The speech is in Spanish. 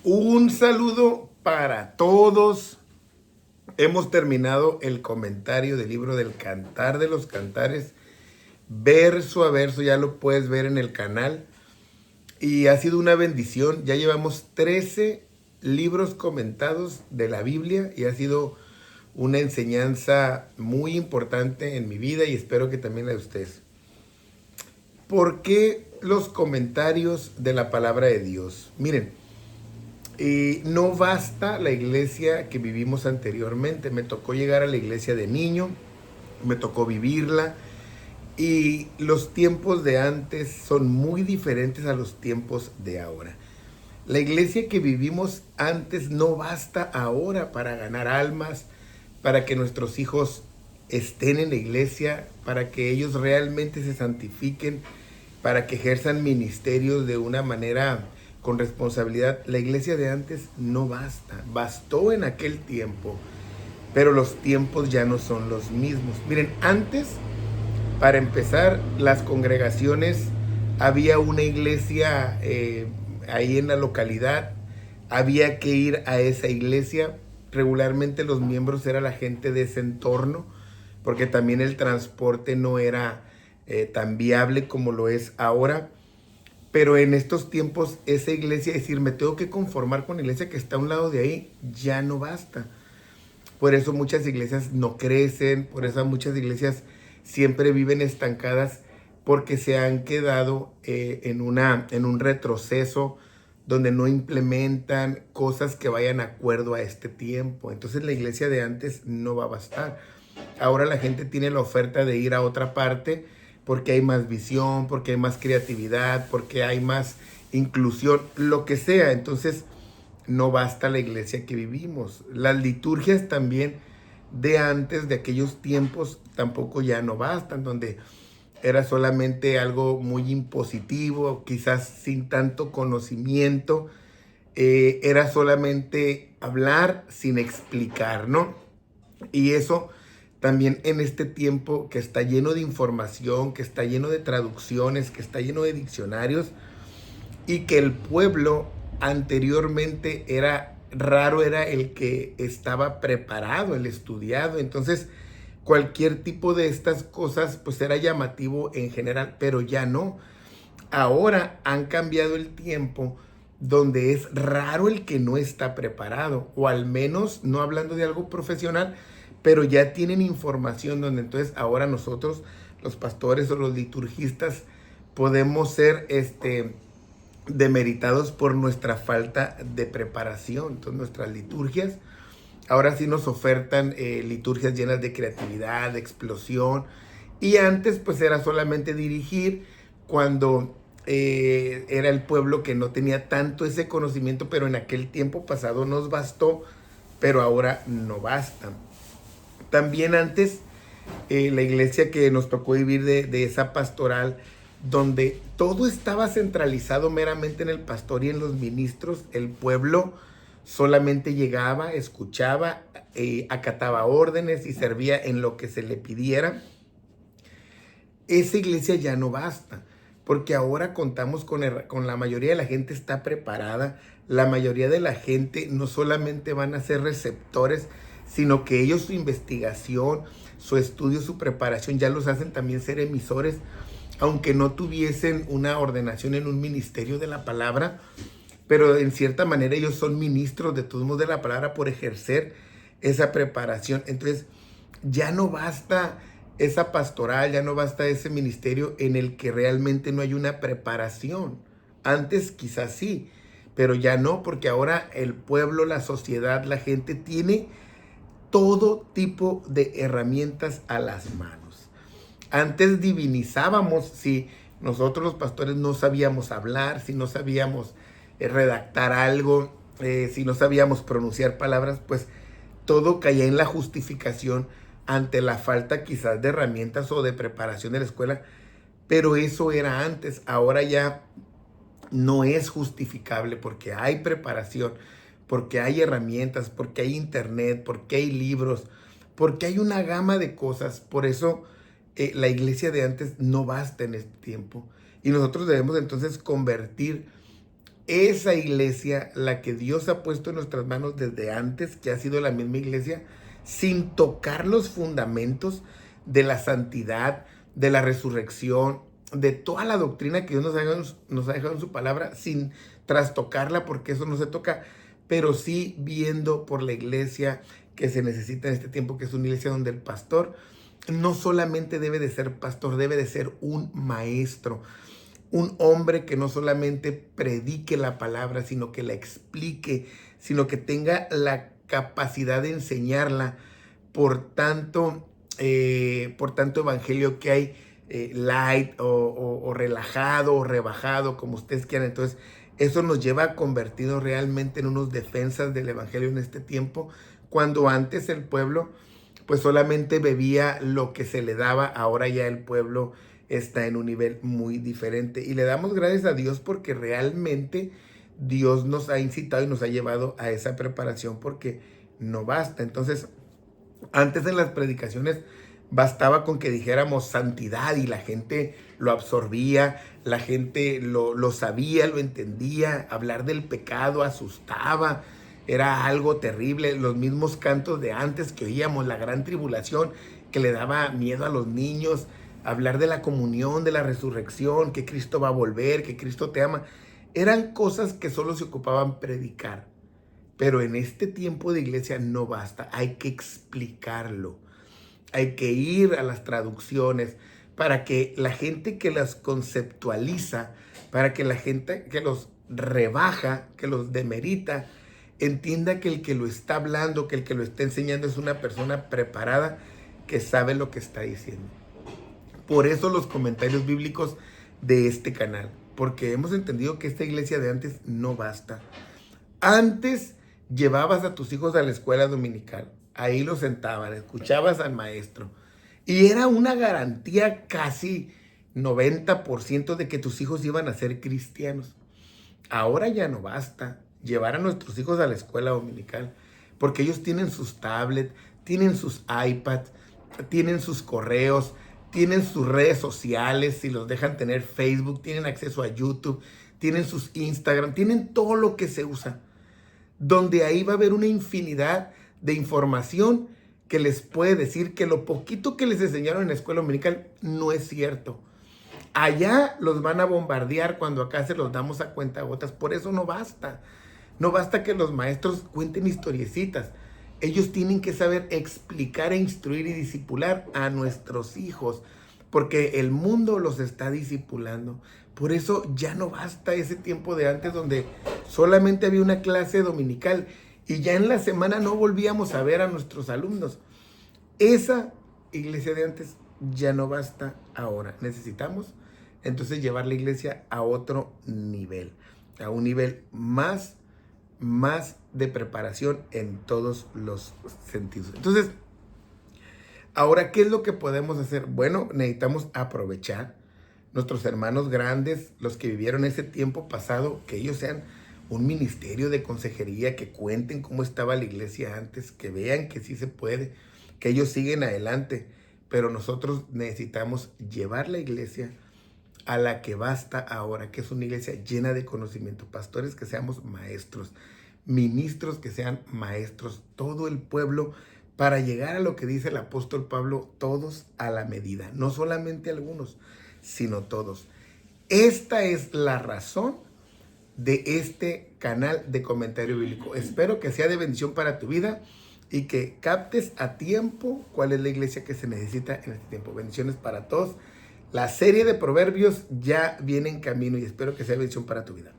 Un saludo para todos. Hemos terminado el comentario del libro del Cantar de los Cantares, verso a verso, ya lo puedes ver en el canal. Y ha sido una bendición. Ya llevamos 13 libros comentados de la Biblia y ha sido una enseñanza muy importante en mi vida y espero que también la de ustedes. ¿Por qué los comentarios de la palabra de Dios? Miren, no basta la iglesia que vivimos anteriormente. Me tocó llegar a la iglesia de niño, me tocó vivirla y los tiempos de antes son muy diferentes a los tiempos de ahora. La iglesia que vivimos antes no basta ahora para ganar almas, para que nuestros hijos estén en la iglesia, para que ellos realmente se santifiquen, para que ejerzan ministerios de una manera con responsabilidad. La iglesia de antes no basta, bastó en aquel tiempo, pero los tiempos ya no son los mismos. Miren, antes, para empezar, las congregaciones, había una iglesia ahí en la localidad, había que ir a esa iglesia. Regularmente los miembros era la gente de ese entorno, porque también el transporte no era tan viable como lo es ahora. Pero en estos tiempos esa iglesia, decir, me tengo que conformar con la iglesia que está a un lado de ahí, ya no basta. Por eso muchas iglesias no crecen, por eso muchas iglesias siempre viven estancadas, porque se han quedado en un retroceso donde no implementan cosas que vayan de acuerdo a este tiempo. Entonces la iglesia de antes no va a bastar. Ahora la gente tiene la oferta de ir a otra parte porque hay más visión, porque hay más creatividad, porque hay más inclusión, lo que sea. Entonces no basta la iglesia que vivimos. Las liturgias también de antes, de aquellos tiempos, tampoco ya no bastan, donde era solamente algo muy impositivo, quizás sin tanto conocimiento, era solamente hablar sin explicar, ¿no? Y eso también en este tiempo que está lleno de información, que está lleno de traducciones, que está lleno de diccionarios, y que el pueblo anteriormente era raro, era el que estaba preparado, el estudiado. Entonces, cualquier tipo de estas cosas, pues era llamativo en general, pero ya no. Ahora han cambiado el tiempo donde es raro el que no está preparado, o al menos no hablando de algo profesional, pero ya tienen información donde entonces ahora nosotros, los pastores o los liturgistas, podemos ser demeritados por nuestra falta de preparación. Entonces nuestras liturgias ahora sí nos ofertan liturgias llenas de creatividad, de explosión. Y antes pues era solamente dirigir cuando era el pueblo que no tenía tanto ese conocimiento, pero en aquel tiempo pasado nos bastó, pero ahora no basta. También antes la iglesia que nos tocó vivir de esa pastoral, donde todo estaba centralizado meramente en el pastor y en los ministros, el pueblo solamente llegaba, escuchaba, acataba órdenes y servía en lo que se le pidiera. Esa iglesia ya no basta, porque ahora contamos con la mayoría de la gente está preparada, la mayoría de la gente no solamente van a ser receptores, sino que ellos su investigación, su estudio, su preparación ya los hacen también ser emisores, aunque no tuviesen una ordenación en un ministerio de la palabra, pero en cierta manera ellos son ministros de todos modos de la palabra por ejercer esa preparación. Entonces ya no basta esa pastoral, ya no basta ese ministerio en el que realmente no hay una preparación. Antes quizás sí, pero ya no, porque ahora el pueblo, la sociedad, la gente tiene todo tipo de herramientas a las manos. Antes divinizábamos si nosotros los pastores no sabíamos hablar, si no sabíamos redactar algo, si no sabíamos pronunciar palabras, pues todo caía en la justificación ante la falta quizás de herramientas o de preparación de la escuela, pero eso era antes. Ahora ya no es justificable porque hay preparación, porque hay herramientas, porque hay internet, porque hay libros, porque hay una gama de cosas. Por eso la iglesia de antes no basta en este tiempo. Y nosotros debemos entonces convertir esa iglesia, la que Dios ha puesto en nuestras manos desde antes, que ha sido la misma iglesia, sin tocar los fundamentos de la santidad, de la resurrección, de toda la doctrina que Dios nos ha dejado en su palabra, sin trastocarla, porque eso no se toca, pero sí viendo por la iglesia que se necesita en este tiempo, que es una iglesia donde el pastor no solamente debe de ser pastor, debe de ser un maestro, un hombre que no solamente predique la palabra, sino que la explique, sino que tenga la capacidad de enseñarla por tanto evangelio que hay, light o relajado o rebajado, como ustedes quieran. Entonces, eso nos lleva a convertirnos realmente en unos defensas del evangelio en este tiempo, cuando antes el pueblo pues solamente bebía lo que se le daba. Ahora ya el pueblo está en un nivel muy diferente. Y le damos gracias a Dios porque realmente Dios nos ha incitado y nos ha llevado a esa preparación, porque no basta. Entonces, antes en las predicaciones bastaba con que dijéramos santidad y la gente lo absorbía, la gente lo sabía, lo entendía. Hablar del pecado asustaba, era algo terrible. Los mismos cantos de antes que oíamos, la gran tribulación, que le daba miedo a los niños. Hablar de la comunión, de la resurrección, que Cristo va a volver, que Cristo te ama, eran cosas que solo se ocupaban predicar. Pero en este tiempo de iglesia no basta, hay que explicarlo. Hay que ir a las traducciones para que la gente que las conceptualiza, para que la gente que los rebaja, que los demerita, entienda que el que lo está hablando, que el que lo está enseñando es una persona preparada que sabe lo que está diciendo. Por eso los comentarios bíblicos de este canal, porque hemos entendido que esta iglesia de antes no basta. Antes llevabas a tus hijos a la escuela dominical, ahí los sentaban, escuchabas al maestro y era una garantía casi 90% de que tus hijos iban a ser cristianos. Ahora ya no basta llevar a nuestros hijos a la escuela dominical, porque ellos tienen sus tablets, tienen sus iPads, tienen sus correos, tienen sus redes sociales, si los dejan tener Facebook, tienen acceso a YouTube, tienen sus Instagram, tienen todo lo que se usa, donde ahí va a haber una infinidad de información que les puede decir que lo poquito que les enseñaron en la escuela dominical no es cierto. Allá los van a bombardear cuando acá se los damos a cuentagotas. Por eso no basta. No basta que los maestros cuenten historiecitas. Ellos tienen que saber explicar e instruir y discipular a nuestros hijos, porque el mundo los está discipulando. Por eso ya no basta ese tiempo de antes donde solamente había una clase dominical y ya en la semana no volvíamos a ver a nuestros alumnos. Esa iglesia de antes ya no basta ahora. Necesitamos entonces llevar la iglesia a otro nivel, a un nivel más de preparación en todos los sentidos. Entonces, ahora, ¿qué es lo que podemos hacer? Bueno, necesitamos aprovechar nuestros hermanos grandes, los que vivieron ese tiempo pasado, que ellos sean un ministerio de consejería, que cuenten cómo estaba la iglesia antes, que vean que sí se puede, que ellos siguen adelante. Pero nosotros necesitamos llevar la iglesia a la que basta ahora, que es una iglesia llena de conocimiento. Pastores que seamos maestros, ministros que sean maestros, todo el pueblo, para llegar a lo que dice el apóstol Pablo, todos a la medida, no solamente algunos, sino todos. Esta es la razón de este canal de comentario bíblico. Espero que sea de bendición para tu vida y que captes a tiempo cuál es la iglesia que se necesita en este tiempo. Bendiciones para todos. La serie de proverbios ya viene en camino y espero que sea bendición para tu vida.